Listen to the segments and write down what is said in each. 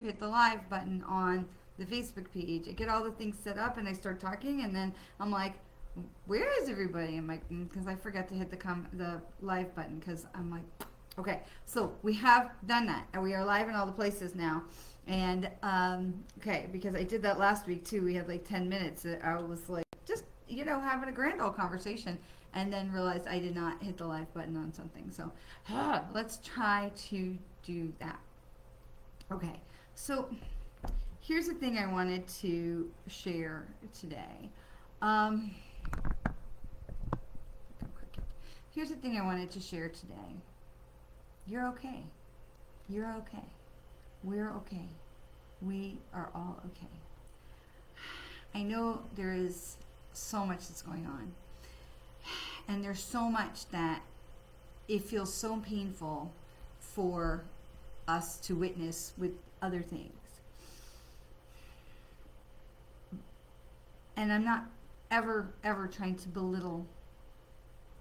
hit the live button on the Facebook page. I get all the things set up and I start talking, and then I'm like, where is everybody? I'm like, because I forgot to hit the live button because I'm like, okay. So we have done that, and we are live in all the places now. And okay, because I did that last week too. We had like 10 minutes. I was like, just having a grand old conversation, and then realized I did not hit the live button on something. So let's try to do that. Okay, so here's the thing I wanted to share today. Um, Here's the thing I wanted to share today. You're okay. You're okay. We're okay. We are all okay. I know there is so much that's going on, and there's so much that it feels so painful for us to witness with other things. And I'm not ever trying to belittle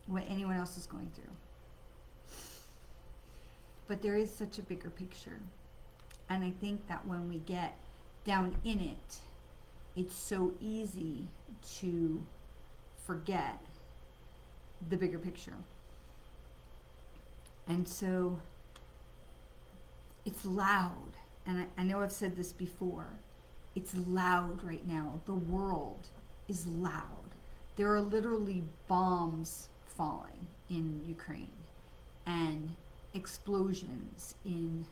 what anyone else is going through. But there is such a bigger picture. And I think that when we get down in it, it's so easy to forget the bigger picture. And so it's loud. And I know I've said this before. It's loud right now. The world is loud. There are literally bombs falling in Ukraine and explosions in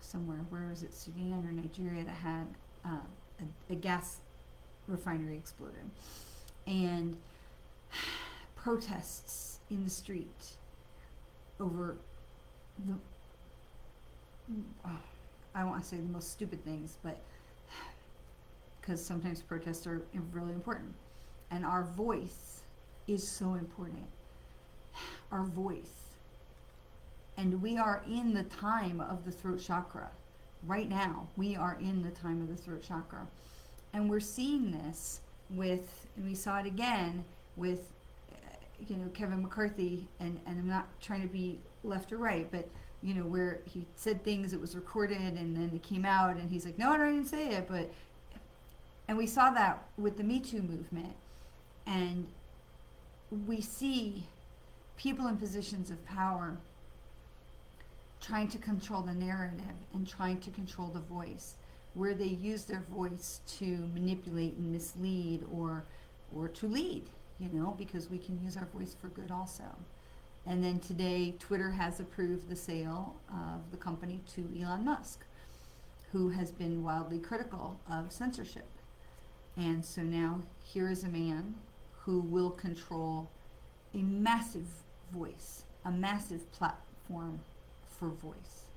somewhere, where was it, Sudan or Nigeria, that had a gas refinery exploded, and protests in the street over the, I don't want to say the most stupid things, but because sometimes protests are really important, and our voice is so important. Our voice. And we are in the time of the throat chakra. Right now, we are in the time of the throat chakra. And we're seeing this and we saw it again with, Kevin McCarthy, and I'm not trying to be left or right, but, where he said things, it was recorded, and then it came out, and he's like, no, I didn't say it, and we saw that with the Me Too movement. And we see people in positions of power trying to control the narrative and trying to control the voice, where they use their voice to manipulate and mislead, or to lead, because we can use our voice for good also. And then today, Twitter has approved the sale of the company to Elon Musk, who has been wildly critical of censorship. And so now here is a man who will control a massive voice, a massive platform for voice.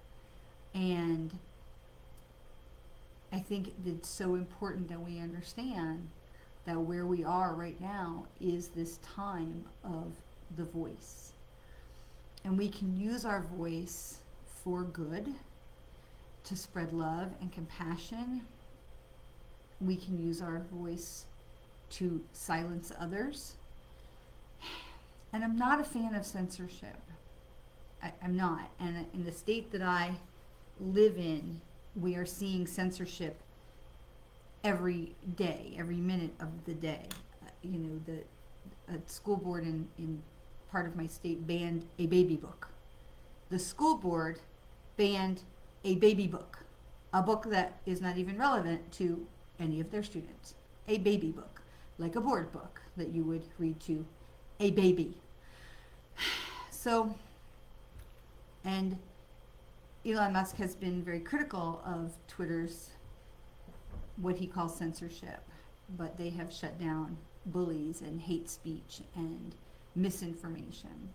And I think it's so important that we understand that where we are right now is this time of the voice. And we can use our voice for good, to spread love and compassion. We can use our voice to silence others. And I'm not a fan of censorship. I'm not. And in the state that I live in, we are seeing censorship every day, every minute of the day. The school board in part of my state banned a baby book. The school board banned a baby book, a book that is not even relevant to any of their students. A baby book, like a board book that you would read to a baby. So, and Elon Musk has been very critical of Twitter's, what he calls censorship, but they have shut down bullies and hate speech and misinformation.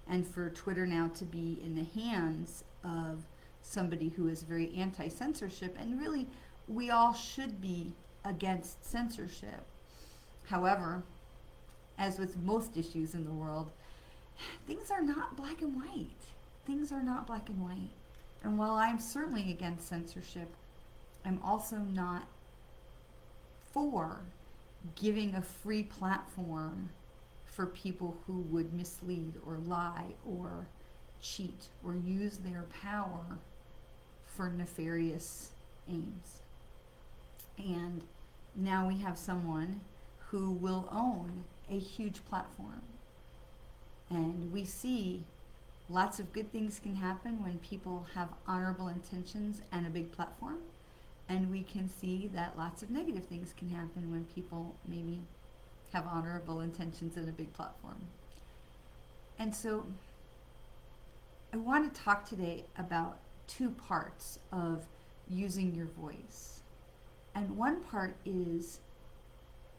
And for Twitter now to be in the hands of somebody who is very anti-censorship, and really we all should be against censorship. However, as with most issues in the world, things are not black and white. Things are not black and white. And while I'm certainly against censorship, I'm also not for giving a free platform for people who would mislead or lie or cheat or use their power for nefarious aims. And now we have someone who will own a huge platform. And we see lots of good things can happen when people have honorable intentions and a big platform. And we can see that lots of negative things can happen when people maybe have honorable intentions and a big platform. And so I want to talk today about two parts of using your voice. And one part is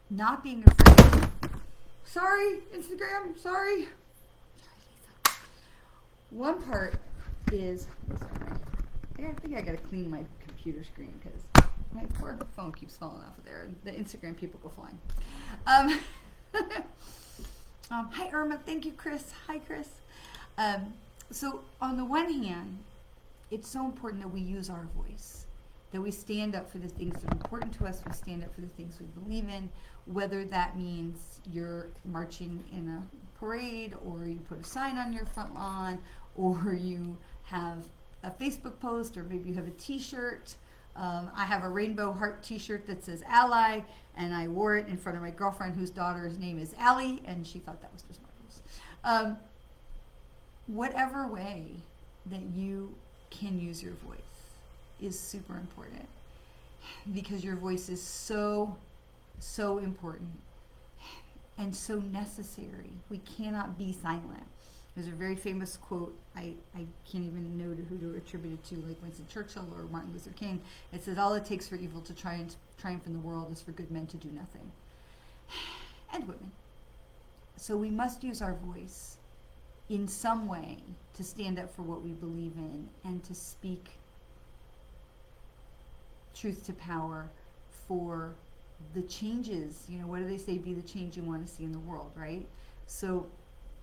not being afraid. Sorry, Instagram, sorry. One part is, I think I gotta clean my computer screen because my poor phone keeps falling off of there. The Instagram people go flying. Hi Irma, thank you Chris. Hi Chris. So on the one hand, it's so important that we use our voice, that we stand up for the things that are important to us, we stand up for the things we believe in, whether that means you're marching in a parade, or you put a sign on your front lawn, or you have a Facebook post, or maybe you have a t-shirt. I have a rainbow heart t-shirt that says Ally, and I wore it in front of my girlfriend whose daughter's name is Allie, and she thought that was just marvelous. Whatever way that you can use your voice is super important, because your voice is so important and so necessary. We cannot be silent. There's a very famous quote, I can't even know who to attribute it to, like Winston Churchill or Martin Luther King. It says, all it takes for evil to triumph in the world is for good men to do nothing. And women. So we must use our voice in some way to stand up for what we believe in and to speak truth to power for the changes. You know, what do they say? Be the change you want to see in the world, right? So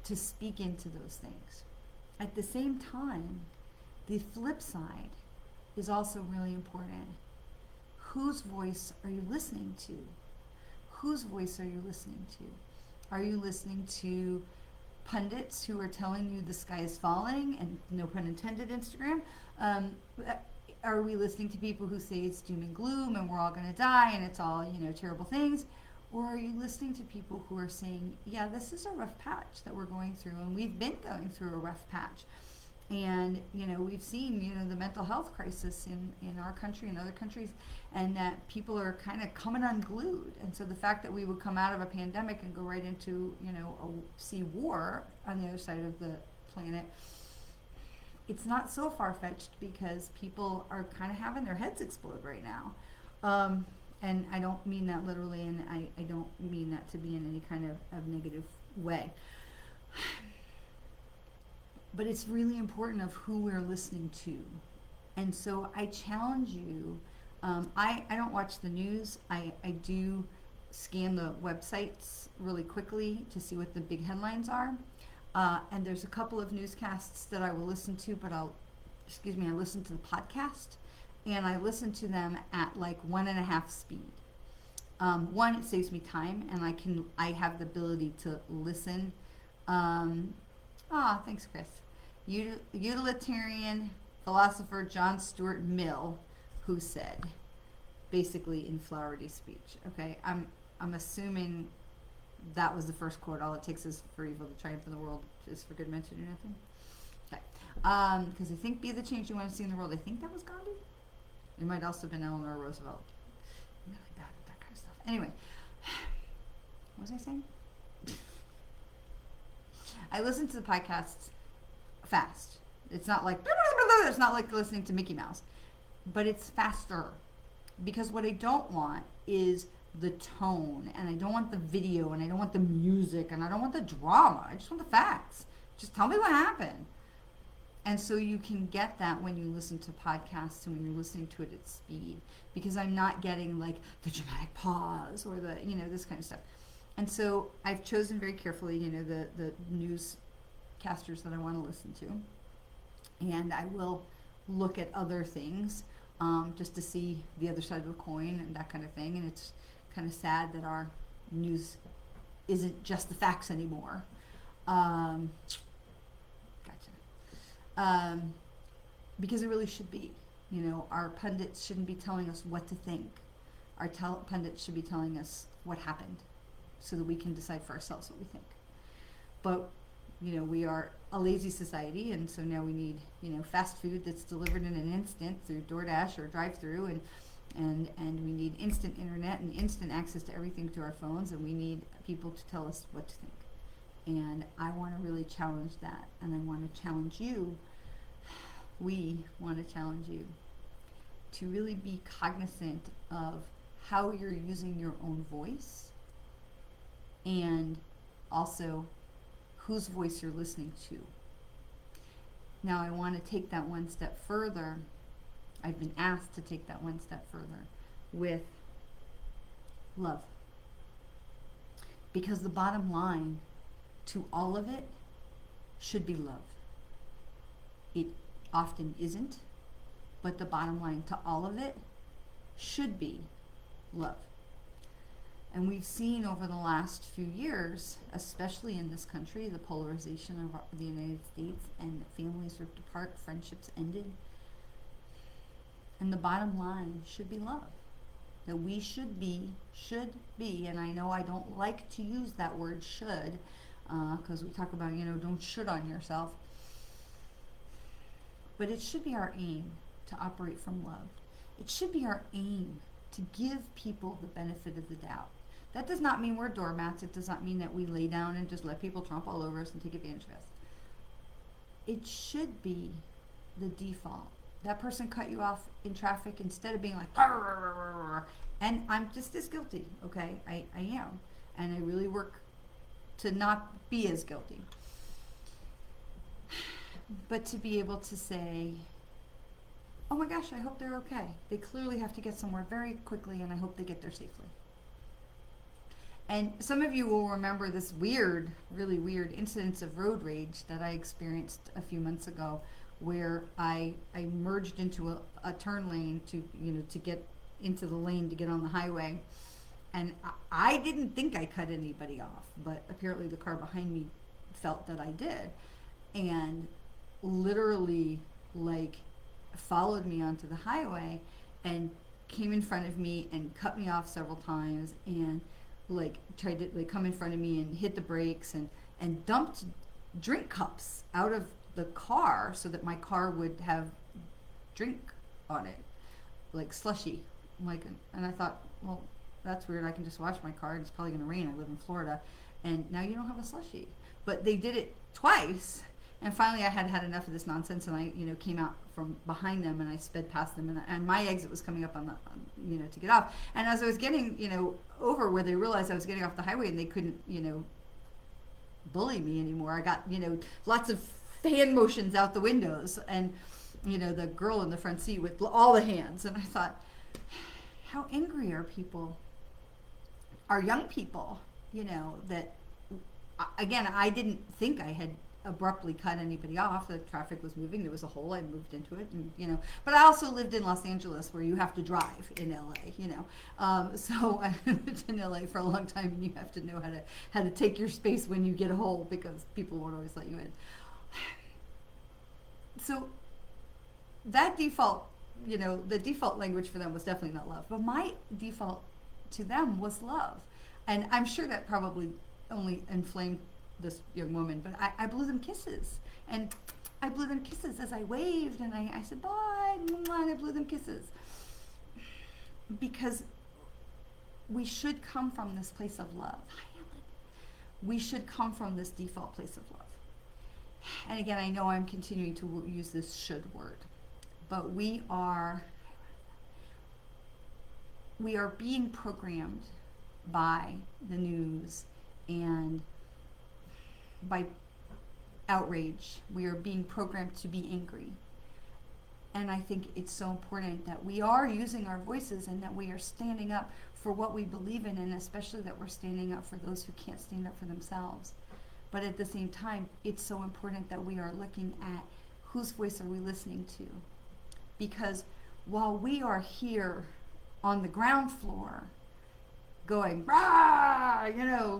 to speak into those things. At the same time, the flip side is also really important. Whose voice are you listening to? Whose voice are you listening to? Are you listening to pundits who are telling you the sky is falling, and no pun intended, Instagram? Are we listening to people who say it's doom and gloom and we're all going to die and it's all, terrible things? Or are you listening to people who are saying, yeah, this is a rough patch that we're going through, and we've been going through a rough patch. And, we've seen, the mental health crisis in our country and other countries, and that people are kind of coming unglued. And so the fact that we would come out of a pandemic and go right into, see war on the other side of the planet, it's not so far-fetched, because people are kind of having their heads explode right now. And I don't mean that literally, and I don't mean that to be in any kind of negative way. But it's really important of who we're listening to. And so I challenge you. I don't watch the news. I do scan the websites really quickly to see what the big headlines are. And there's a couple of newscasts that I will listen to, but I listen to the podcast, and I listen to them at like 1.5 speed. One, it saves me time, and I have the ability to listen. Thanks, Chris. Utilitarian philosopher John Stuart Mill, who said, basically in flowery speech. Okay, I'm assuming that was the first quote. All it takes is for evil to triumph in the world, is for good men to do nothing. Okay, because I think be the change you want to see in the world. I think that was Gandhi. It might also have been Eleanor Roosevelt. I'm really bad at that kind of stuff. Anyway, what was I saying? I listen to the podcasts fast. It's not like listening to Mickey Mouse, but it's faster, because what I don't want is the tone, and I don't want the video, and I don't want the music, and I don't want the drama. I just want the facts. Just tell me what happened. And so you can get that when you listen to podcasts and when you're listening to it at speed, because I'm not getting like the dramatic pause or the, this kind of stuff. And so I've chosen very carefully, the newscasters that I want to listen to. And I will look at other things just to see the other side of the coin and that kind of thing. And it's kind of sad that our news isn't just the facts anymore. Because it really should be. You know, our pundits shouldn't be telling us what to think. Our pundits should be telling us what happened so that we can decide for ourselves what we think. But, you know, we are a lazy society, and so now we need, you know, fast food that's delivered in an instant through DoorDash or drive-through, and we need instant internet and instant access to everything to our phones, and we need people to tell us what to think. And I want to really challenge that, and I want to challenge you. We want to challenge you to really be cognizant of how you're using your own voice, and also whose voice you're listening to. Now I want to take that one step further. I've been asked to take that one step further with love. Because the bottom line to all of it should be love. It often isn't, but the bottom line to all of it should be love. And we've seen over the last few years, especially in this country, the polarization of the United States, and families ripped apart, friendships ended. And the bottom line should be love. That we should be, and I know I don't like to use that word should, because we talk about, you know, don't should on yourself. But it should be our aim to operate from love. It should be our aim to give people the benefit of the doubt. That does not mean we're doormats. It does not mean that we lay down and just let people tromp all over us and take advantage of us. It should be the default. That person cut you off in traffic, instead of being like, and I'm just as guilty, okay? I am. And I really work to not be as guilty. But to be able to say, oh my gosh, I hope they're okay. They clearly have to get somewhere very quickly, and I hope they get there safely. And some of you will remember this weird, really weird incidence of road rage that I experienced a few months ago, where I merged into a turn lane to get into the lane to get on the highway. And I didn't think I cut anybody off, but apparently the car behind me felt that I did. And literally, like, followed me onto the highway and came in front of me and cut me off several times, and like tried to like come in front of me and hit the brakes and dumped drink cups out of the car so that my car would have drink on it, like slushy. And I thought, well, that's weird. I can just wash my car, and it's probably going to rain. I live in Florida, and now you don't have a slushy. But they did it twice, and finally I had enough of this nonsense, and I came out from behind them, and I sped past them, and my exit was coming up on to get off. And as I was getting over where they realized I was getting off the highway and they couldn't bully me anymore, I got lots of hand motions out the windows, and the girl in the front seat with all the hands, and I thought, how angry are people, are young people, that again, I didn't think I had abruptly cut anybody off. The traffic was moving, there was a hole, I moved into it, and but I also lived in Los Angeles, where you have to drive in LA, so I lived in LA for a long time, and you have to know how to take your space when you get a hole, because people won't always let you in. So that default, the default language for them was definitely not love, but my default to them was love. And I'm sure that probably only inflamed this young woman, but I blew them kisses, and I blew them kisses as I waved, and I said bye, and I blew them kisses, because we should come from this place of love. We should come from this default place of love. And again, I know I'm continuing to use this should word, but we are being programmed by the news and by outrage. We are being programmed to be angry. And I think it's so important that we are using our voices, and that we are standing up for what we believe in, and especially that we're standing up for those who can't stand up for themselves. But at the same time, it's so important that we are looking at whose voice are we listening to. Because while we are here on the ground floor going, rah,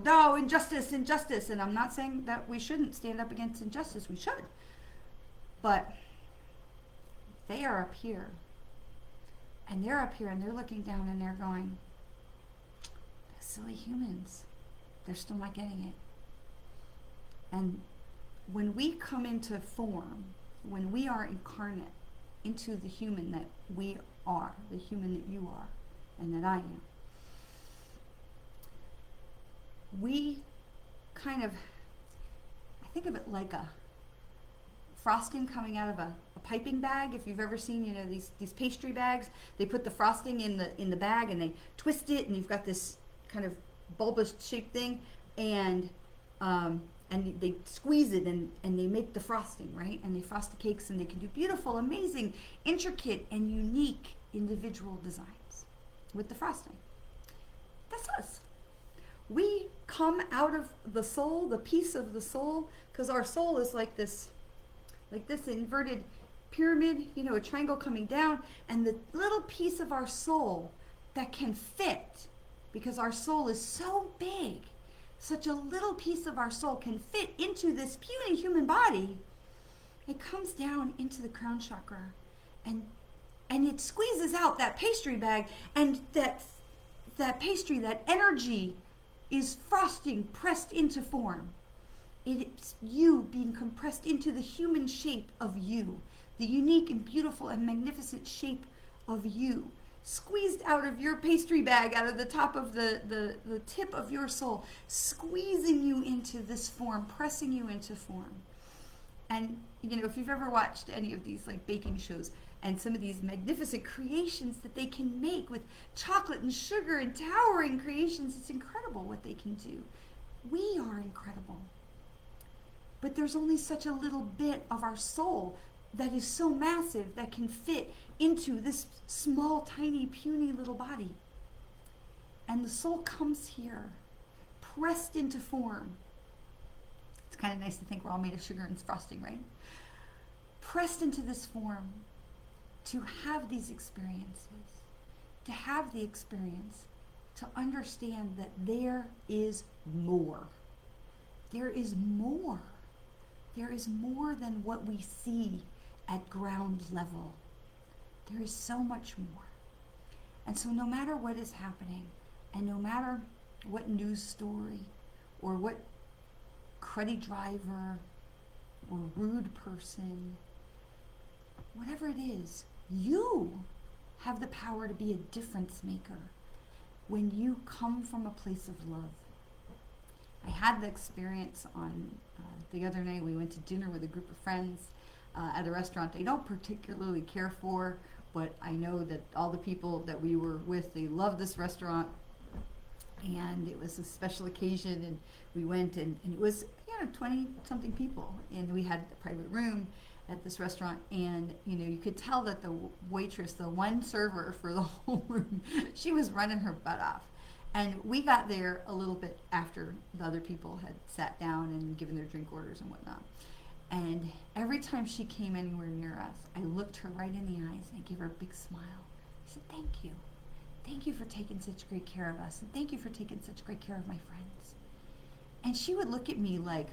no, injustice, injustice. And I'm not saying that we shouldn't stand up against injustice. We should. But they are up here And they're up here and they're looking down and they're going, silly humans. They're still not getting it. And when we come into form, when we are incarnate into the human that we are, the human that you are, and that I am, we kind of, I think of it like a frosting coming out of a piping bag. If you've ever seen, these pastry bags, they put the frosting in the bag and they twist it, and you've got this kind of bulbous shaped thing, and they squeeze it and they make the frosting, right? And they frost the cakes, and they can do beautiful, amazing, intricate, and unique individual designs with the frosting. That's us. We come out of the soul, the piece of the soul, because our soul is like this inverted pyramid, a triangle coming down, and the little piece of our soul that can fit, because our soul is so big, such a little piece of our soul can fit into this puny human body. It comes down into the crown chakra, and it squeezes out that pastry bag, and that pastry, that energy, is frosting pressed into form. It's you being compressed into the human shape of you, the unique and beautiful and magnificent shape of you, squeezed out of your pastry bag, out of the top of the tip of your soul, squeezing you into this form, pressing you into form. And if you've ever watched any of these like baking shows, and some of these magnificent creations that they can make with chocolate and sugar and towering creations, it's incredible what they can do. We are incredible. But there's only such a little bit of our soul that is so massive that can fit into this small, tiny, puny little body. And the soul comes here, pressed into form. It's kind of nice to think we're all made of sugar and frosting, right? Pressed into this form to have these experiences, to have the experience, to understand that there is more. There is more. There is more than what we see at ground level. There is so much more. And so no matter what is happening, and no matter what news story, or what cruddy driver, or rude person, whatever it is, you have the power to be a difference maker when you come from a place of love. I had the experience on the other night. We went to dinner with a group of friends at a restaurant they don't particularly care for, but I know that all the people that we were with, they love this restaurant, and it was a special occasion, and we went, and it was 20 something people, and we had a private room at this restaurant, and you could tell that the waitress, the one server for the whole room, she was running her butt off. And we got there a little bit after the other people had sat down and given their drink orders and whatnot. And every time she came anywhere near us, I looked her right in the eyes and I gave her a big smile. I said, thank you. Thank you for taking such great care of us, and thank you for taking such great care of my friends. And she would look at me like,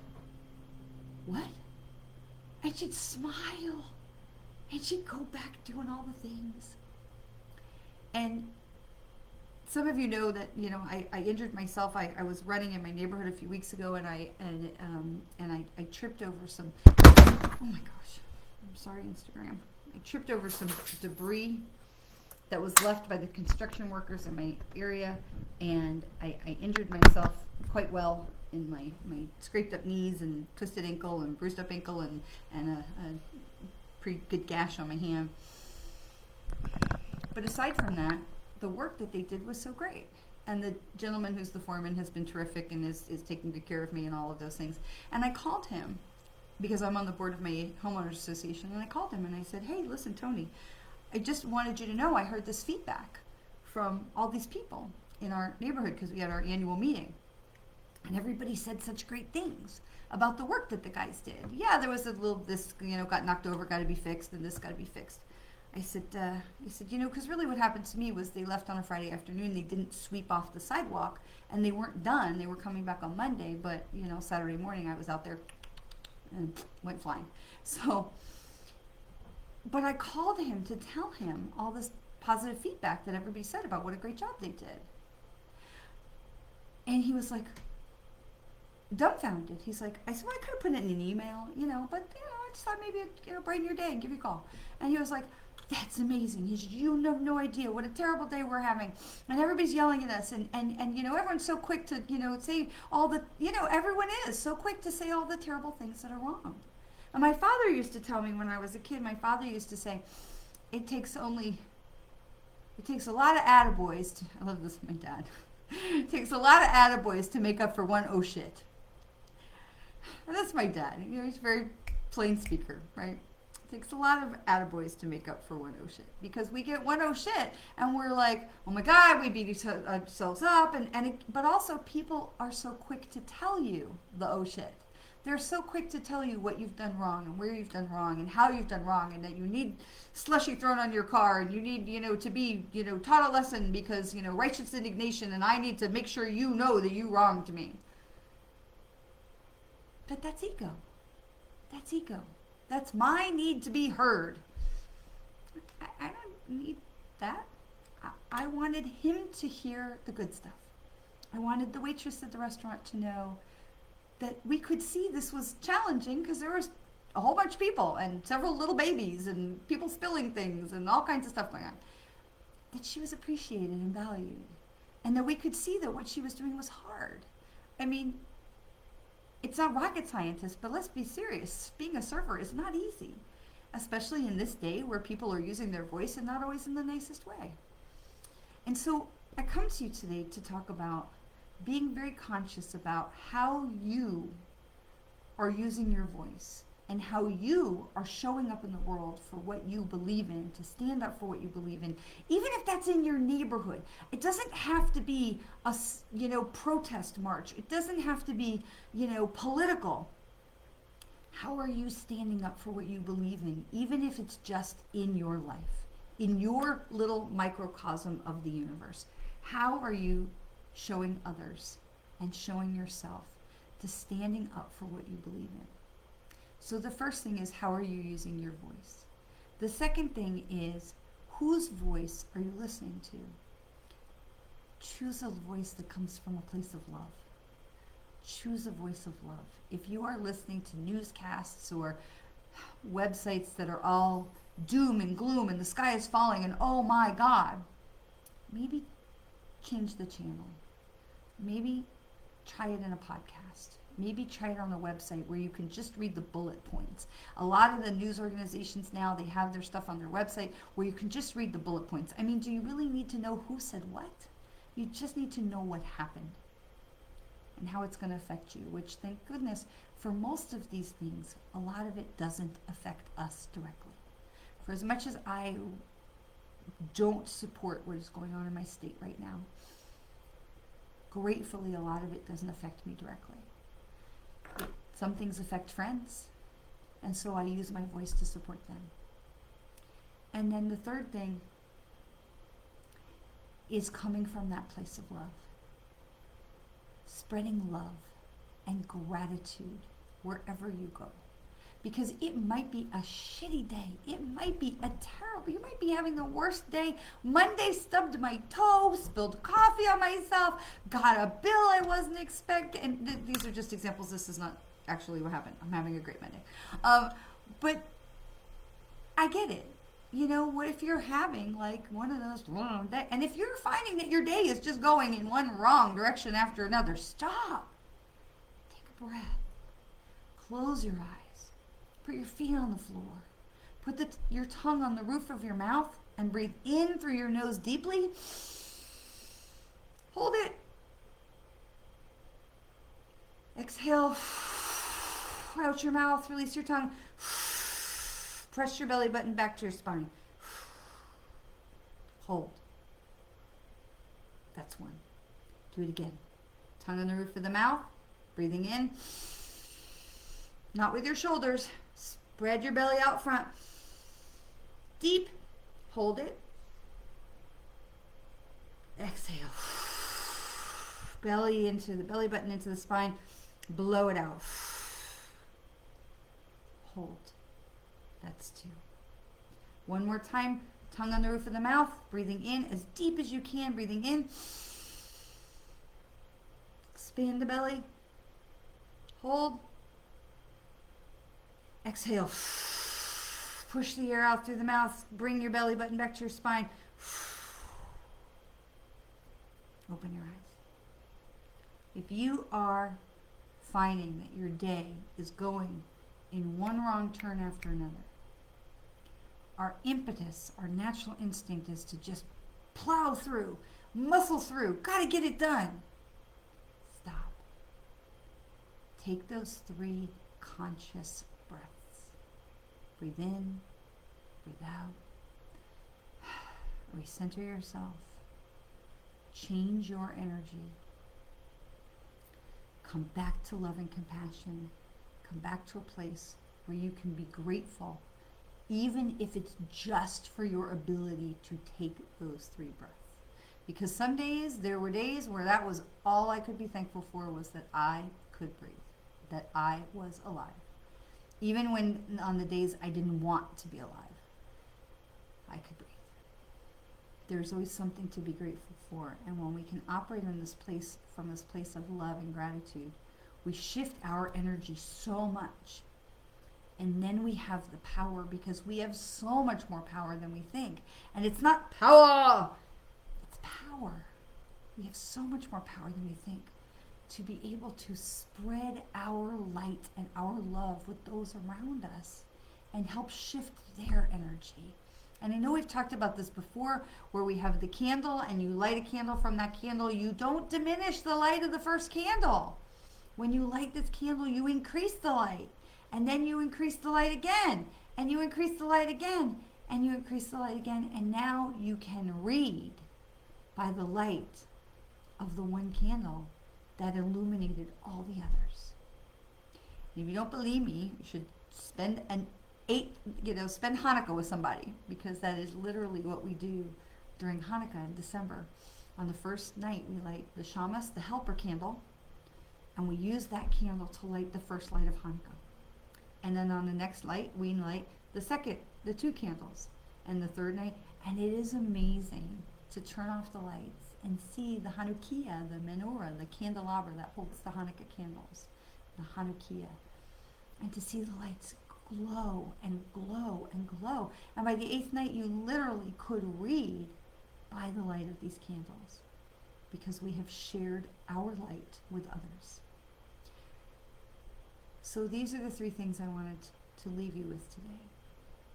what? And she'd smile, and she'd go back doing all the things. And some of you know that I injured myself. I was running in my neighborhood a few weeks ago, and I tripped over some. Oh my gosh! I'm sorry, Instagram. I tripped over some debris that was left by the construction workers in my area, and I injured myself quite well in my scraped up knees and twisted ankle and bruised up ankle and a pretty good gash on my hand. But aside from that, the work that they did was so great. And the gentleman who's the foreman has been terrific and is taking good care of me and all of those things. And I called him because I'm on the board of my homeowners association, and I called him and I said, hey, listen, Tony, I just wanted you to know I heard this feedback from all these people in our neighborhood because we had our annual meeting. And everybody said such great things about the work that the guys did. Yeah, there was a little, this, got knocked over, got to be fixed, and this got to be fixed. I said, because really what happened to me was they left on a Friday afternoon. They didn't sweep off the sidewalk, and they weren't done. They were coming back on Monday, but, Saturday morning I was out there and went flying. So, but I called him to tell him all this positive feedback that everybody said about what a great job they did. And he was like, dumbfounded. He's like, I said, well, I could have put it in an email, but, I just thought maybe it'd, brighten your day and give you a call. And he was like, that's amazing. He said, you have no idea what a terrible day we're having. And everybody's yelling at us. And everyone's so quick to, say all the, everyone is so quick to say all the terrible things that are wrong. And my father used to tell me when I was a kid, my father used to say, it takes a lot of attaboys I love this, my dad. It takes a lot of attaboys to make up for one oh shit. And that's my dad. He's a very plain speaker, right? It takes a lot of attaboys to make up for one oh shit. Because we get one oh shit and we're like, oh my God, we beat ourselves up. But also people are so quick to tell you the oh shit. They're so quick to tell you what you've done wrong and where you've done wrong and how you've done wrong and that you need slushy thrown on your car and you need, to be, taught a lesson because, righteous indignation and I need to make sure you know that you wronged me. But that's ego. That's ego. That's my need to be heard. I don't need that. I wanted him to hear the good stuff. I wanted the waitress at the restaurant to know that we could see this was challenging because there was a whole bunch of people and several little babies and people spilling things and all kinds of stuff going on. That she was appreciated and valued. And that we could see that what she was doing was hard. I mean, it's not rocket scientist, but let's be serious. Being a server is not easy, especially in this day where people are using their voice and not always in the nicest way. And so I come to you today to talk about being very conscious about how you are using your voice and how you are showing up in the world for what you believe in, to stand up for what you believe in, even if that's in your neighborhood. It doesn't have to be a, protest march. It doesn't have to be, political. How are you standing up for what you believe in, even if it's just in your life, in your little microcosm of the universe? How are you showing others and showing yourself to standing up for what you believe in? So the first thing is, how are you using your voice? The second thing is, whose voice are you listening to? Choose a voice that comes from a place of love. Choose a voice of love. If you are listening to newscasts or websites that are all doom and gloom and the sky is falling and oh my God, maybe change the channel. Maybe try it in a podcast. Maybe try it on a website where you can just read the bullet points. A lot of the news organizations now, they have their stuff on their website where you can just read the bullet points. I mean, do you really need to know who said what? You just need to know what happened and how it's going to affect you, which, thank goodness, for most of these things, a lot of it doesn't affect us directly. For as much as I don't support what is going on in my state right now, gratefully, a lot of it doesn't affect me directly. Some things affect friends, and so I use my voice to support them. And then the third thing is coming from that place of love. Spreading love and gratitude wherever you go. Because it might be a shitty day. It might be a terrible, you might be having the worst day. Monday stubbed my toe, spilled coffee on myself, got a bill I wasn't expecting. And these are just examples. This is not actually what happened. I'm having a great Monday. But I get it. What if you're having like one of those wrong days? And if you're finding that your day is just going in one wrong direction after another, stop. Take a breath. Close your eyes. Put your feet on the floor. Put your tongue on the roof of your mouth and breathe in through your nose deeply. Hold it. Exhale. Out your mouth. Release your tongue. Press your belly button back to your spine. Hold. That's one. Do it again. Tongue on the roof of the mouth. Breathing in. Not with your shoulders. Spread your belly out front. Deep. Hold it. Exhale. Belly into the belly button into the spine. Blow it out. Hold. That's two. One more time. Tongue on the roof of the mouth, breathing in as deep as you can, breathing in. Expand the belly. Hold. Exhale. Push the air out through the mouth. Bring your belly button back to your spine. Open your eyes. If you are finding that your day is going in one wrong turn after another, our impetus, our natural instinct is to just plow through, muscle through, gotta get it done. Stop. Take those 3 conscious breaths. Breathe in, breathe out. Recenter yourself. Change your energy. Come back to love and compassion. Come back to a place where you can be grateful, even if it's just for your ability to take those 3 breaths. Because some days, there were days where that was all I could be thankful for, was that I could breathe, that I was alive. Even when on the days I didn't want to be alive, I could breathe. There's always something to be grateful for. And when we can operate in this place, from this place of love and gratitude, we shift our energy so much. And then we have the power, because we have so much more power than we think. And it's not power, it's power. We have so much more power than we think, to be able to spread our light and our love with those around us and help shift their energy. And I know we've talked about this before, where we have the candle and you light a candle from that candle. You don't diminish the light of the first candle. When you light this candle, you increase the light. And then you increase the light again. And you increase the light again. And you increase the light again. And now you can read by the light of the one candle that illuminated all the others. If you don't believe me, you should spend spend Hanukkah with somebody, because that is literally what we do during Hanukkah in December. On the first night, we light the shamas, the helper candle, and we use that candle to light the first light of Hanukkah. And then on the next light, we light the 2 candles, and the third night, and it is amazing to turn off the lights and see the Hanukkah, the menorah, the candelabra that holds the Hanukkah candles, the Hanukkah, and to see the lights glow and glow and glow. And by the 8th night, you literally could read by the light of these candles, because we have shared our light with others. So these are the 3 things I wanted to leave you with today.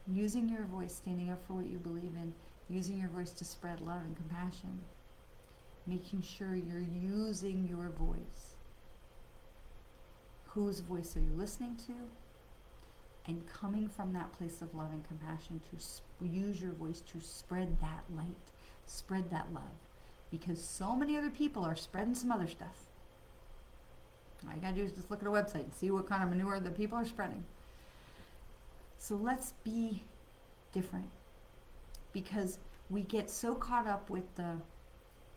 Using your voice, standing up for what you believe in, using your voice to spread love and compassion, making sure you're using your voice. Whose voice are you listening to? And coming from that place of love and compassion, to use your voice to spread that light, spread that love. Because so many other people are spreading some other stuff. All you gotta do is just look at a website and see what kind of manure the people are spreading. So let's be different. Because we get so caught up with the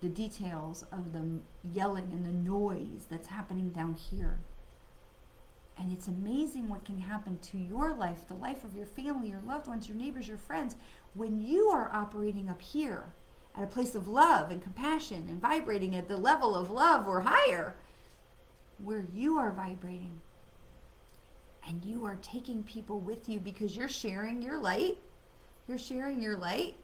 details of the yelling and the noise that's happening down here. And it's amazing what can happen to your life, the life of your family, your loved ones, your neighbors, your friends, when you are operating up here at a place of love and compassion and vibrating at the level of love or higher, where you are vibrating. And you are taking people with you, because you're sharing your light. You're sharing your light.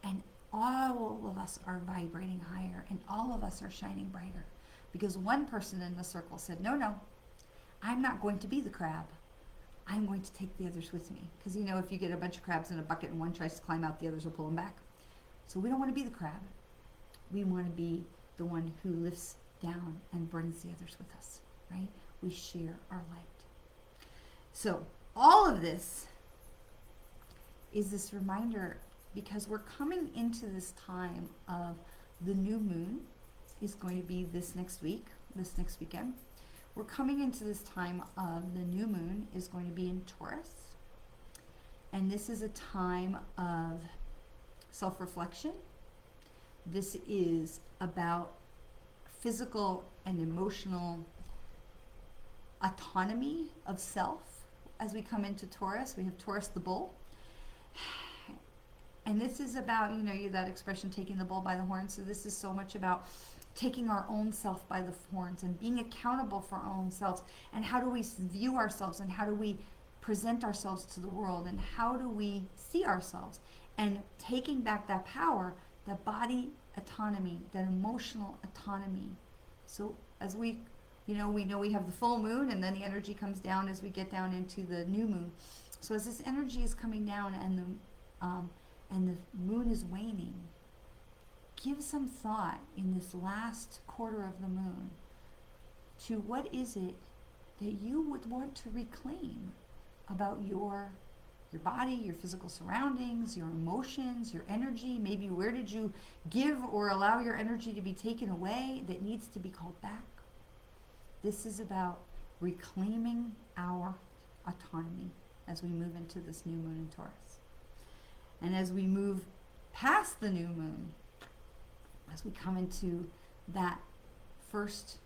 And all of us are vibrating higher, and all of us are shining brighter. Because one person in the circle said, no, I'm not going to be the crab. I'm going to take the others with me. Because, if you get a bunch of crabs in a bucket and one tries to climb out, the others will pull them back. So we don't want to be the crab. We want to be the one who lifts down and brings the others with us, right? We share our light. So all of this is this reminder, because we're coming into this time of the new moon is going to be this next weekend. We're coming into this time of the new moon is going to be in Taurus. And this is a time of self-reflection. This is about physical and emotional autonomy of self. As we come into Taurus, we have Taurus the bull. And this is about, that expression, taking the bull by the horns. So this is so much about taking our own self by the horns and being accountable for our own selves. And how do we view ourselves, and how do we present ourselves to the world, and how do we see ourselves? And taking back that power, that body autonomy, that emotional autonomy. So as we know we have the full moon, and then the energy comes down as we get down into the new moon. So as this energy is coming down, and the moon is waning, give some thought in this last quarter of the moon to what is it that you would want to reclaim about your body, your physical surroundings, your emotions, your energy. Maybe where did you give or allow your energy to be taken away that needs to be called back? This is about reclaiming our autonomy as we move into this new moon in Taurus. And as we move past the new moon, as we come into that first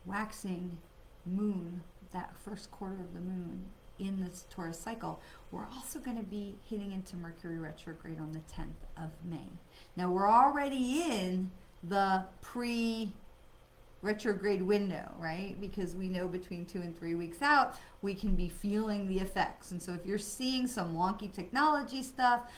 waxing moon, that first quarter of the moon in this Taurus cycle, we're also going to be hitting into Mercury retrograde on the 10th of May. Now we're already in the pre-retrograde window, right? Because we know between 2 and 3 weeks out, we can be feeling the effects. And so if you're seeing some wonky technology stuff,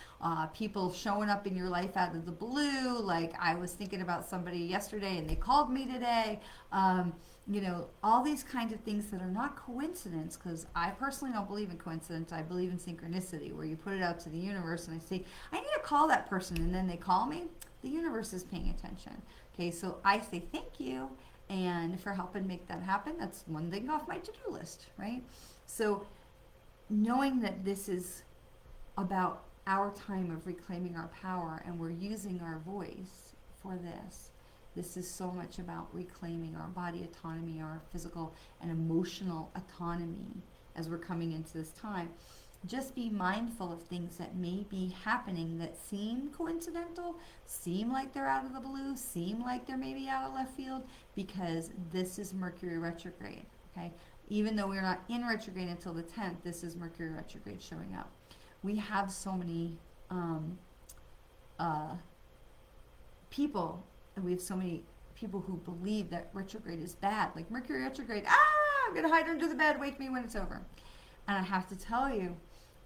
people showing up in your life out of the blue, like I was thinking about somebody yesterday and they called me today, all these kinds of things that are not coincidence, because I personally don't believe in coincidence. I believe in synchronicity, where you put it out to the universe and I say, I need to call that person, and then they call me. The universe is paying attention. Okay, so I say thank you and for helping make that happen. That's one thing off my to-do list, right? So knowing that this is about our time of reclaiming our power, and we're using our voice for this. This is so much about reclaiming our body autonomy, our physical and emotional autonomy as we're coming into this time. Just be mindful of things that may be happening that seem coincidental, seem like they're out of the blue, seem like they're maybe out of left field, because this is Mercury retrograde, okay? Even though we're not in retrograde until the 10th, this is Mercury retrograde showing up. We have so many people, and we have so many people who believe that retrograde is bad. Like Mercury retrograde, I'm going to hide under the bed, wake me when it's over. And I have to tell you,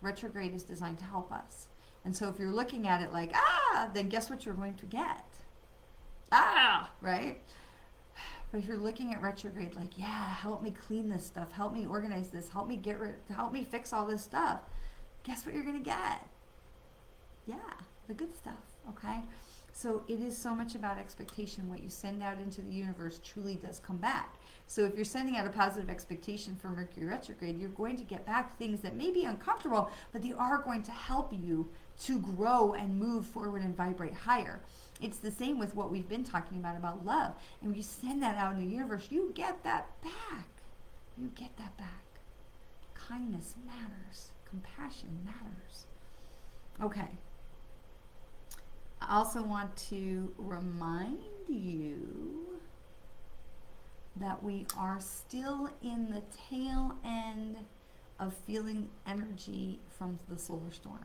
retrograde is designed to help us. And so if you're looking at it like, then guess what you're going to get? Right? But if you're looking at retrograde like, help me clean this stuff, help me organize this, help me help me fix all this stuff, guess what you're going to get? The good stuff, okay? So it is so much about expectation. What you send out into the universe truly does come back. So if you're sending out a positive expectation for Mercury retrograde, you're going to get back things that may be uncomfortable, but they are going to help you to grow and move forward and vibrate higher. It's the same with what we've been talking about love. And when you send that out in the universe, you get that back. You get that back. Kindness matters. Compassion matters. Okay. I also want to remind you that we are still in the tail end of feeling energy from the solar storms.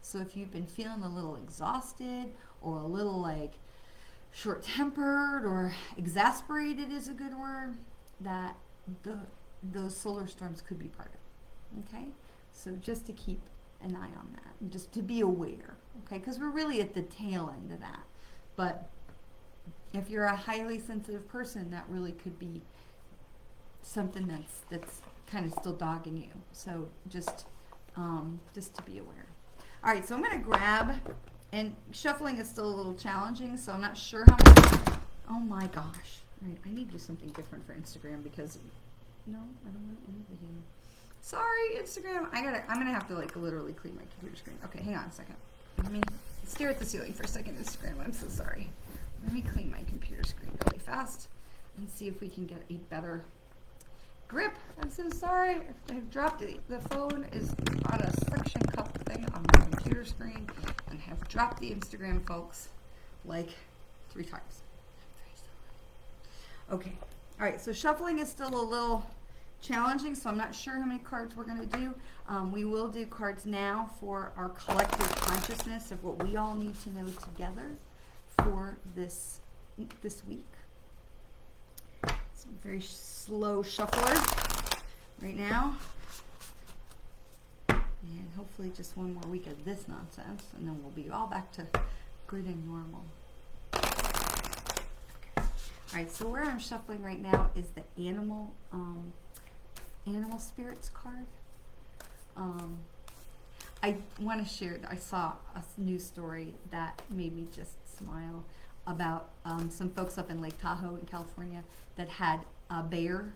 So if you've been feeling a little exhausted or a little like short-tempered or exasperated is a good word, that those solar storms could be part of it. Okay? So just to keep an eye on that, and just to be aware, okay? Because we're really at the tail end of that. But if you're a highly sensitive person, that really could be something that's kind of still dogging you. So just to be aware. All right, so I'm going to grab, and shuffling is still a little challenging, so I'm not sure how many. Oh my gosh! All right, I need to do something different for Instagram because no, I don't want any video. Sorry, Instagram. I'm gonna have to like literally clean my computer screen. Okay, hang on a second. Let me stare at the ceiling for a second, Instagram. I'm so sorry. Let me clean my computer screen really fast and see if we can get a better grip. I'm so sorry. I've dropped it. The phone is on a suction cup thing on my computer screen, and have dropped the Instagram, folks, like 3 times. I'm very sorry. Okay. All right. So shuffling is still a little challenging, so I'm not sure how many cards we're going to do. We will do cards now for our collective consciousness of what we all need to know together for this week. Some very slow shuffler right now. And hopefully just one more week of this nonsense, and then we'll be all back to good and normal. All right, so where I'm shuffling right now is the animal spirits card. I want to share, I saw a news story that made me just smile about some folks up in Lake Tahoe in California that had a bear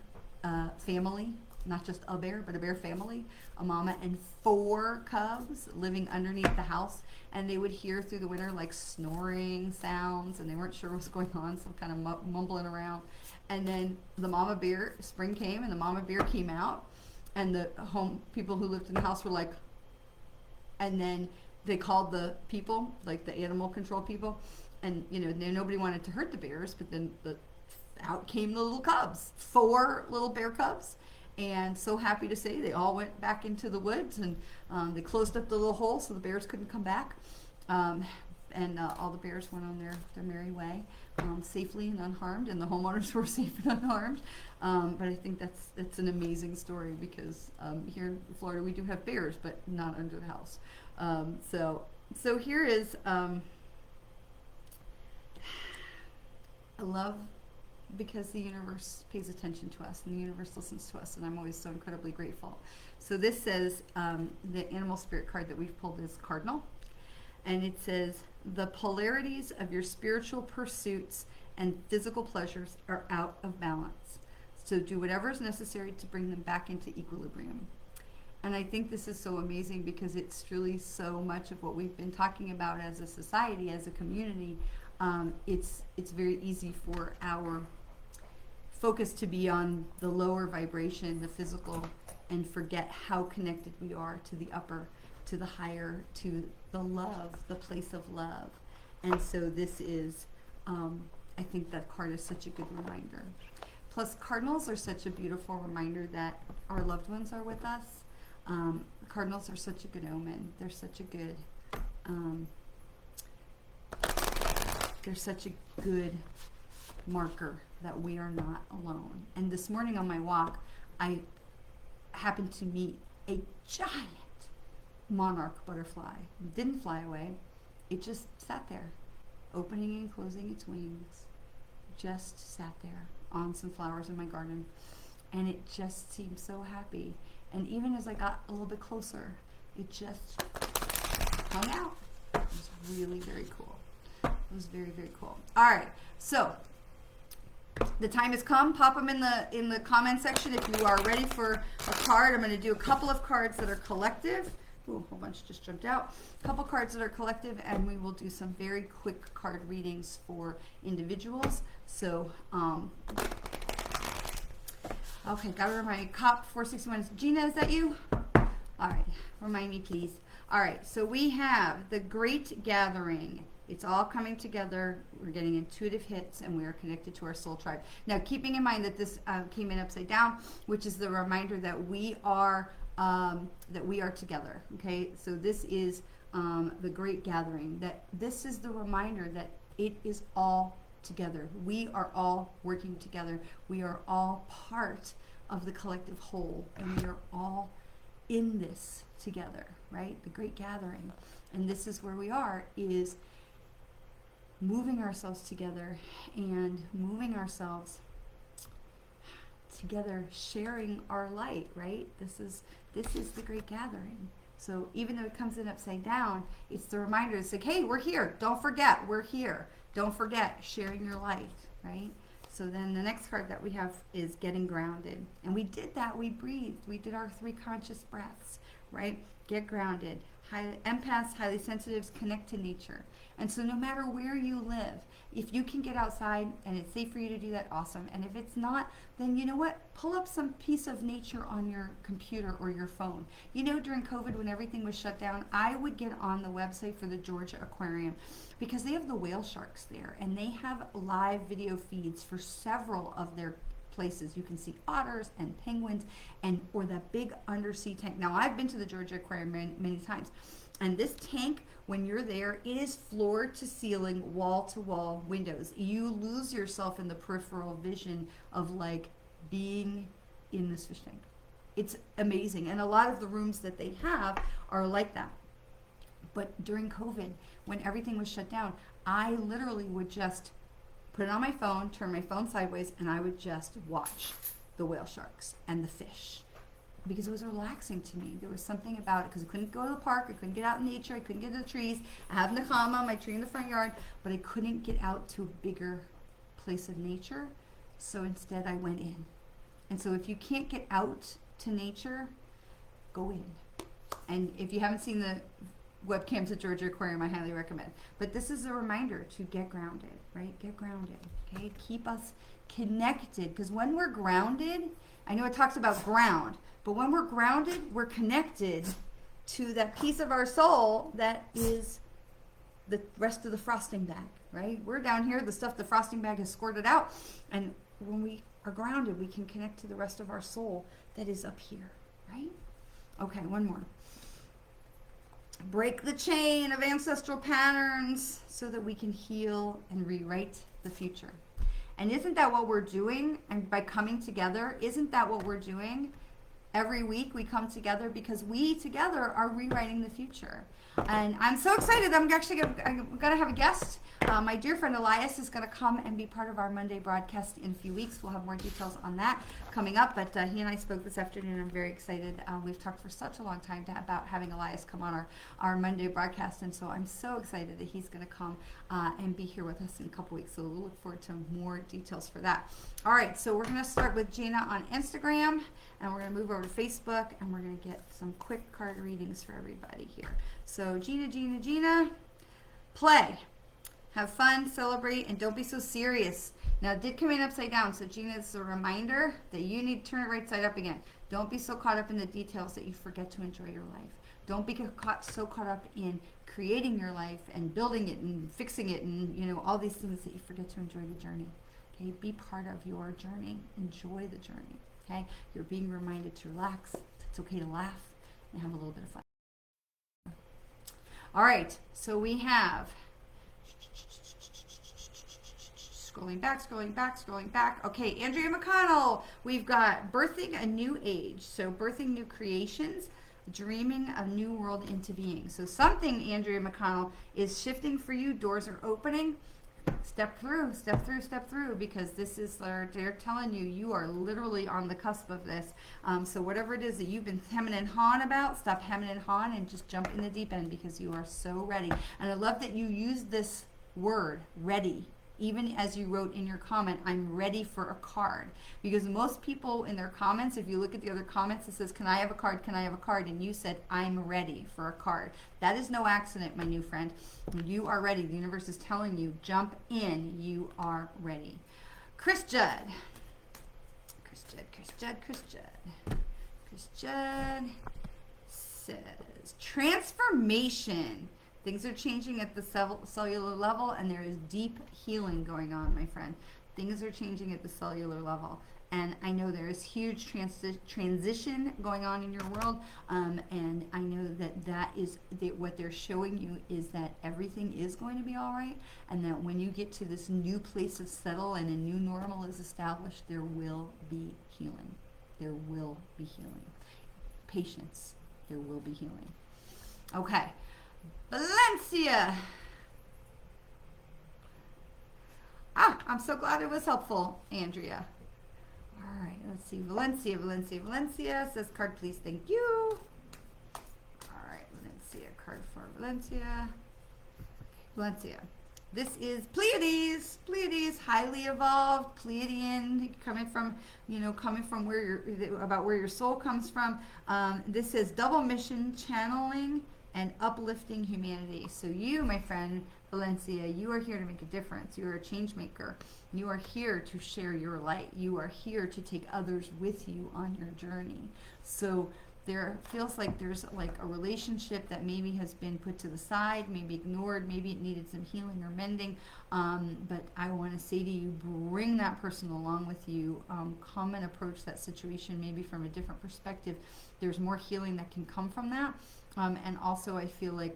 family, not just a bear, but a bear family, a mama and 4 cubs living underneath the house, and they would hear through the winter like snoring sounds, and they weren't sure what was going on, some kind of mumbling around. And then the mama bear, spring came, and the mama bear came out, and the home people who lived in the house were like, and then they called the people, like the animal control people, and nobody wanted to hurt the bears, but then out came the little cubs, 4 little bear cubs. And so happy to say they all went back into the woods, and they closed up the little hole so the bears couldn't come back. And all the bears went on their merry way, safely and unharmed, and the homeowners were safe and unharmed. But I think that's an amazing story, because here in Florida we do have bears, but not under the house. So here is I love, because the universe pays attention to us and the universe listens to us, and I'm always so incredibly grateful. So this says, the animal spirit card that we've pulled is Cardinal, and it says, the polarities of your spiritual pursuits and physical pleasures are out of balance. So do whatever is necessary to bring them back into equilibrium. And I think this is so amazing, because it's truly so much of what we've been talking about as a society, as a community. It's very easy for our focus to be on the lower vibration, the physical, and forget how connected we are to the upper, to the higher, to the love, the place of love. And so this is, I think that card is such a good reminder. Plus, cardinals are such a beautiful reminder that our loved ones are with us. Cardinals are such a good omen. They're such a good marker that we are not alone. And this morning on my walk, I happened to meet a giant monarch butterfly. It didn't fly away. It just sat there, opening and closing its wings. Just sat there on some flowers in my garden. And it just seemed so happy. And even as I got a little bit closer, it just hung out. It was really very cool. It was very, very cool. All right, so the time has come. Pop them in the comment section if you are ready for a card. I'm going to do a couple of cards that are collective. Ooh, a whole bunch just jumped out. A couple cards that are collective, and we will do some very quick card readings for individuals. So, okay, gotta remind Cop 461. Gina, is that you? All right, remind me, please. All right, so we have the Great Gathering. It's all coming together. We're getting intuitive hits, and we are connected to our soul tribe. Now, keeping in mind that this came in upside down, which is the reminder that we are together. Okay, so this is the Great Gathering. That this is the reminder that it is all together. We are all working together. We are all part of the collective whole, and we are all in this together. Right, the Great Gathering, and this is where we are, is moving ourselves together and moving ourselves together, sharing our light, right? This is the Great Gathering. So even though it comes in upside down, it's the reminder. It's like, hey, we're here. Don't forget, we're here. Don't forget sharing your light, right? So then the next card that we have is Getting Grounded. And we did that. We breathed. We did our 3 conscious breaths, right? Get grounded. Empaths, highly sensitives, connect to nature. And so no matter where you live, if you can get outside and it's safe for you to do that, awesome. And if it's not, then you know what? Pull up some piece of nature on your computer or your phone. You know, during COVID, when everything was shut down, I would get on the website for the Georgia Aquarium, because they have the whale sharks there, and they have live video feeds for several of their places. You can see otters and penguins or that big undersea tank. Now, I've been to the Georgia Aquarium many times, and this tank, when you're there, it is floor to ceiling, wall to wall windows. You lose yourself in the peripheral vision of like being in this fish tank. It's amazing. And a lot of the rooms that they have are like that. But during COVID, when everything was shut down, I literally would just put it on my phone, turn my phone sideways, and I would just watch the whale sharks and the fish because it was relaxing to me. There was something about it because I couldn't go to the park, I couldn't get out in nature, I couldn't get to the trees. I have Nakama, my tree in the front yard, but I couldn't get out to a bigger place of nature. So instead I went in. And so if you can't get out to nature, go in. And if you haven't seen the webcams at Georgia Aquarium, I highly recommend. But this is a reminder to get grounded, right? Get grounded, okay? Keep us connected, because when we're grounded, I know it talks about ground, but when we're grounded, we're connected to that piece of our soul that is the rest of the frosting bag, right? We're down here, the stuff the frosting bag has squirted out, and when we are grounded, we can connect to the rest of our soul that is up here, right? Okay, one more. Break the chain of ancestral patterns so that we can heal and rewrite the future. And isn't that what we're doing? And by coming together, isn't that what we're doing? Every week we come together because we together are rewriting the future. And I'm so excited. I'm going to have a guest. My dear friend Elias is going to come and be part of our Monday broadcast in a few weeks. We'll have more details on that coming up. But he and I spoke this afternoon. I'm very excited. We've talked for such a long time about having Elias come on our Monday broadcast. And so I'm so excited that he's going to come and be here with us in a couple weeks. So we'll look forward to more details for that. All right. So we're going to start with Gina on Instagram. And we're going to move over to Facebook. And we're going to get some quick card readings for everybody here. So Gina, play. Have fun, celebrate, and don't be so serious. Now, it did come in upside down, so Gina, it's a reminder that you need to turn it right side up again. Don't be so caught up in the details that you forget to enjoy your life. Don't be so caught up in creating your life and building it and fixing it and, all these things that you forget to enjoy the journey. Okay, be part of your journey. Enjoy the journey. Okay, you're being reminded to relax. It's okay to laugh and have a little bit of fun. All right, so we have... Scrolling back. Okay, Andrea McConnell. We've got birthing a new age. So birthing new creations, dreaming a new world into being. So something, Andrea McConnell, is shifting for you. Doors are opening. Step through, because this is, they're telling you, you are literally on the cusp of this. So whatever it is that you've been hemming and hawing about, stop hemming and hawing and just jump in the deep end because you are so ready. And I love that you use this word, ready. Even as you wrote in your comment, I'm ready for a card. Because most people in their comments, if you look at the other comments, it says, can I have a card? Can I have a card? And you said, I'm ready for a card. That is no accident, my new friend. You are ready. The universe is telling you, jump in. You are ready. Chris Judd says, transformation. Things are changing at the cellular level, and there is deep healing going on, my friend. Things are changing at the cellular level. And I know there is huge transition going on in your world, and I know that is what they're showing you is that everything is going to be all right, and that when you get to this new place of settle and a new normal is established, there will be healing. There will be healing. Patience. There will be healing. Okay. Valencia. I'm so glad it was helpful, Andrea. All right, let's see. Valencia says, card, please. Thank you. All right, Valencia, card for Valencia. Valencia. This is Pleiades, highly evolved, Pleiadian, coming from where your soul comes from. This says double mission, channeling, and uplifting humanity. So you, my friend Valencia, you are here to make a difference. You are a change maker. You are here to share your light. You are here to take others with you on your journey. So There feels like there's like a relationship that maybe has been put to the side, maybe ignored, maybe it needed some healing or mending. But I want to say to you, bring that person along with you. Come and approach that situation maybe from a different perspective. There's more healing that can come from that. And also I feel like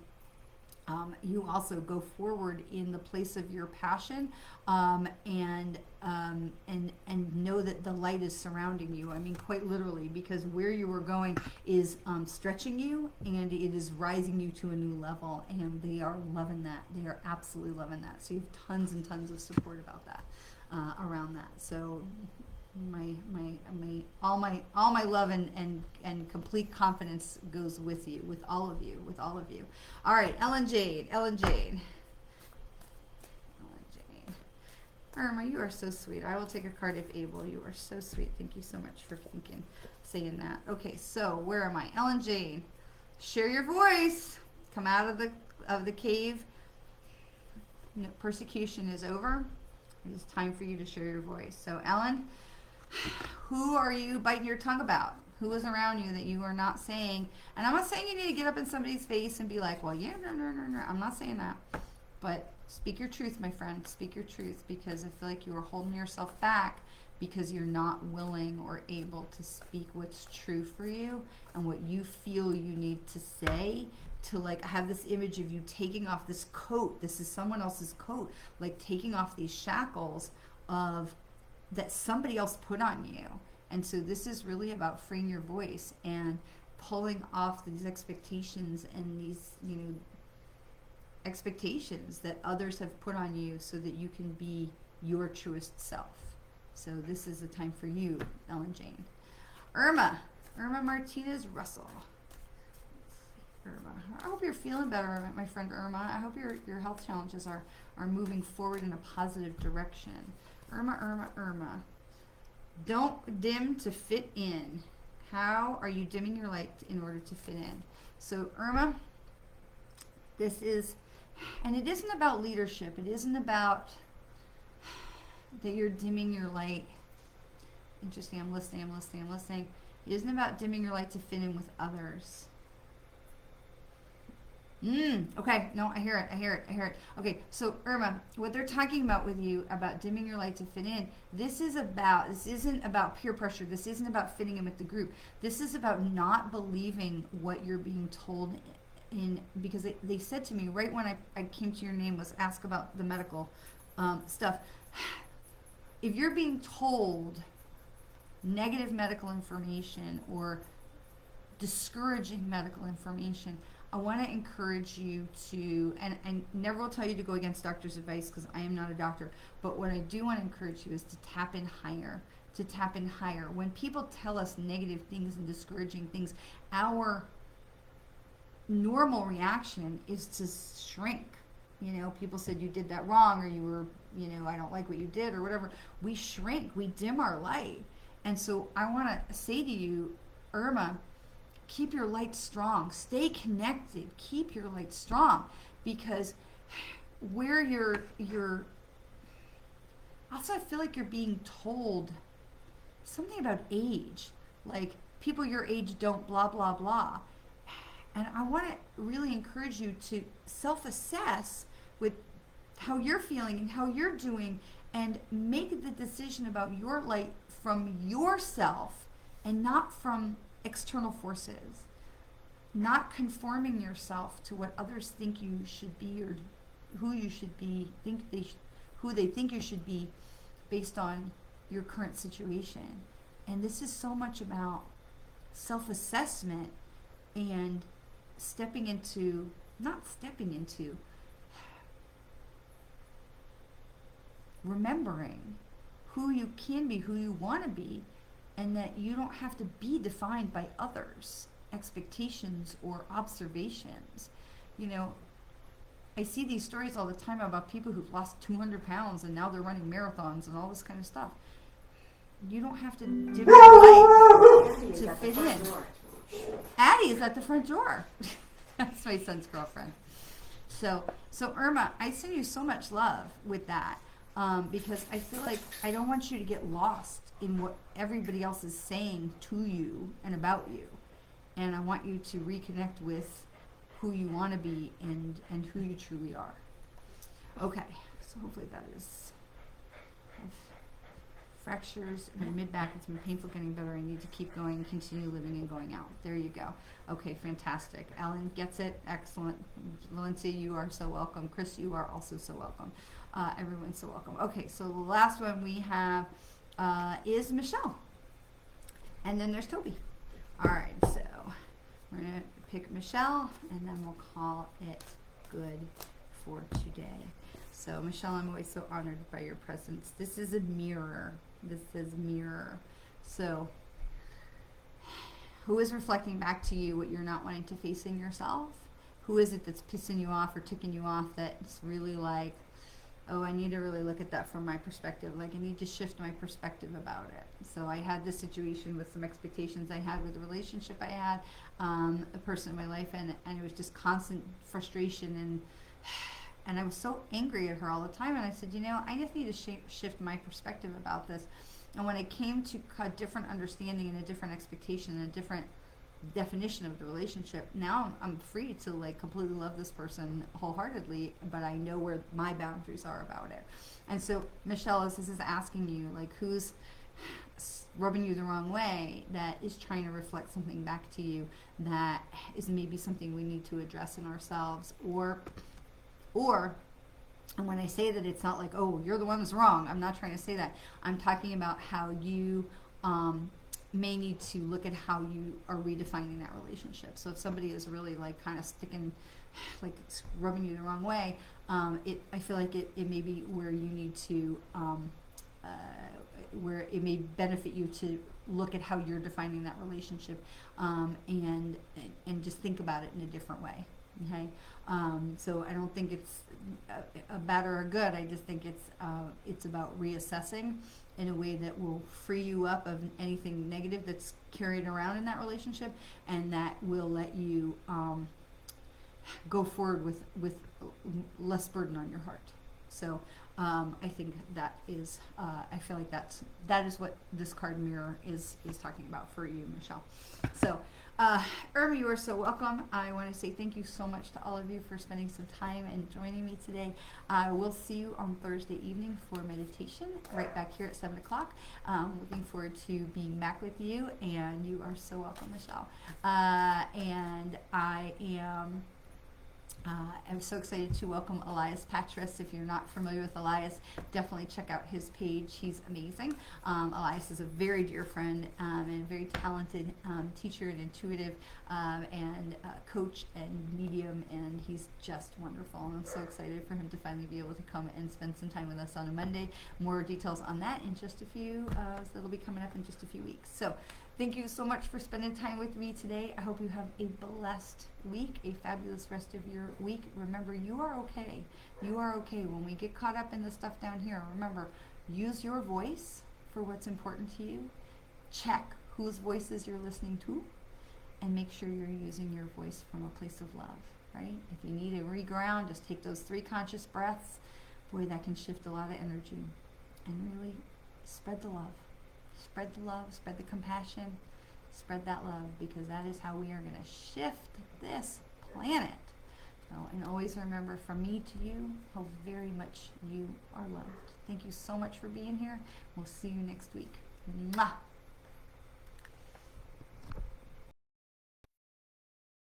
you also go forward in the place of your passion, and know that the light is surrounding you. I mean, quite literally, because where you were going is stretching you, and it is rising you to a new level. And they are loving that. They are absolutely loving that. So you have tons and tons of support about that, around that. So all my love and complete confidence goes with you, with all of you. All right, Ellen Jade. Irma, you are so sweet. I will take a card if able. You are so sweet. Thank you so much for saying that. Okay, so where am I? Ellen Jade, share your voice. Come out of the cave. Persecution is over. It is time for you to share your voice. So Ellen, who are you biting your tongue about? Who is around you that you are not saying? And I'm not saying you need to get up in somebody's face and be like, well, yeah, no. I'm not saying that. But speak your truth, my friend. Speak your truth, because I feel like you are holding yourself back because you're not willing or able to speak what's true for you and what you feel you need to say. To like have this image of you taking off this coat. This is someone else's coat. Like taking off these shackles of that somebody else put on you. And so this is really about freeing your voice and pulling off these expectations and these, expectations that others have put on you so that you can be your truest self. So this is the time for you, Ellen Jane. Irma Martinez Russell. Irma, I hope you're feeling better, my friend Irma. I hope your health challenges are moving forward in a positive direction. Irma. Don't dim to fit in. How are you dimming your light in order to fit in? So Irma, this is, and it isn't about leadership. It isn't about that you're dimming your light. Interesting, I'm listening. It isn't about dimming your light to fit in with others. Okay, no, I hear it. Okay, so Irma, what they're talking about with you about dimming your light to fit in, this isn't about peer pressure. This isn't about fitting in with the group. This is about not believing what you're being told in, because they said to me right when I came to your name was ask about the medical stuff. If you're being told negative medical information or discouraging medical information, I want to encourage you to, and I never will tell you to go against doctor's advice because I am not a doctor, but what I do want to encourage you is to tap in higher. When people tell us negative things and discouraging things, our normal reaction is to shrink. People said you did that wrong, or you were, I don't like what you did, or whatever. We shrink, we dim our light. And so I want to say to you, Irma, keep your light strong. Stay connected. Keep your light strong, because where you're also, I feel like you're being told something about age, like people your age don't blah blah blah. And I want to really encourage you to self-assess with how you're feeling and how you're doing, and make the decision about your light from yourself and not from external forces, not conforming yourself to what others think you should be, or who you should be, who they think you should be based on your current situation. And this is so much about self-assessment and remembering who you can be, who you want to be, and that you don't have to be defined by others' expectations or observations. I see these stories all the time about people who've lost 200 pounds and now they're running marathons and all this kind of stuff. You don't have to dim your light to fit in. Addie is at the front door. That's my son's girlfriend. So Irma, I send you so much love with that, because I feel like I don't want you to get lost in what everybody else is saying to you and about you. and I want you to reconnect with who you want to be and who you truly are. Okay, so hopefully that is. I've fractures in my mid-back. It's been painful getting better. I need to keep going, continue living and going out. There you go. Okay, fantastic. Ellen gets it. Excellent. Valencia, you are so welcome. Chris, you are also so welcome. Everyone's so welcome. Okay, so the last one we have is Michelle. And then there's Toby. All right, so we're going to pick Michelle, and then we'll call it good for today. So, Michelle, I'm always so honored by your presence. This is a mirror. This says mirror. So, who is reflecting back to you what you're not wanting to face in yourself? Who is it that's pissing you off or ticking you off that's really like, oh, I need to really look at that from my perspective. Like, I need to shift my perspective about it. So I had this situation with some expectations I had with the relationship I had, a person in my life, and it was just constant frustration, and I was so angry at her all the time. And I said, you know, I just need to shift my perspective about this. And when I came to a different understanding and a different expectation and a different definition of the relationship, now I'm free to like completely love this person wholeheartedly, but I know where my boundaries are about it. And so, Michelle, as this is asking you, like, who's rubbing you the wrong way that is trying to reflect something back to you that is maybe something we need to address in ourselves, or and when I say that, it's not like, oh, you're the one that's wrong. I'm not trying to say that. I'm talking about how you may need to look at how you are redefining that relationship. So if somebody is really like kind of sticking, like rubbing you the wrong way, I feel like it may be where you need to, where it may benefit you to look at how you're defining that relationship, and just think about it in a different way. Okay, so I don't think it's a bad or a good. I just think it's about reassessing in a way that will free you up of anything negative that's carried around in that relationship, and that will let you go forward with less burden on your heart. So I think that is, I feel like that is what this card mirror is talking about for you, Michelle. So, Irma, you are so welcome. I want to say thank you so much to all of you for spending some time and joining me today. I will see you on Thursday evening for meditation right back here at 7 o'clock. Looking forward to being back with you, and you are so welcome, Michelle. And I am... I'm so excited to welcome Elias Patras. If you're not familiar with Elias, definitely check out his page. He's amazing. Elias is a very dear friend and a very talented teacher and intuitive and coach and medium, and he's just wonderful. And I'm so excited for him to finally be able to come and spend some time with us on a Monday. More details on that in just a few, so it'll be coming up in just a few weeks. So thank you so much for spending time with me today. I hope you have a blessed week, a fabulous rest of your week. Remember, you are okay. You are okay. When we get caught up in the stuff down here, remember, use your voice for what's important to you. Check whose voices you're listening to, and make sure you're using your voice from a place of love, right? If you need to reground, just take those 3 conscious breaths. Boy, that can shift a lot of energy. And really spread the love. Spread the love, spread the compassion, spread that love, because that is how we are going to shift this planet. So, and always remember, from me to you, how very much you are loved. Thank you so much for being here. We'll see you next week. Mwah!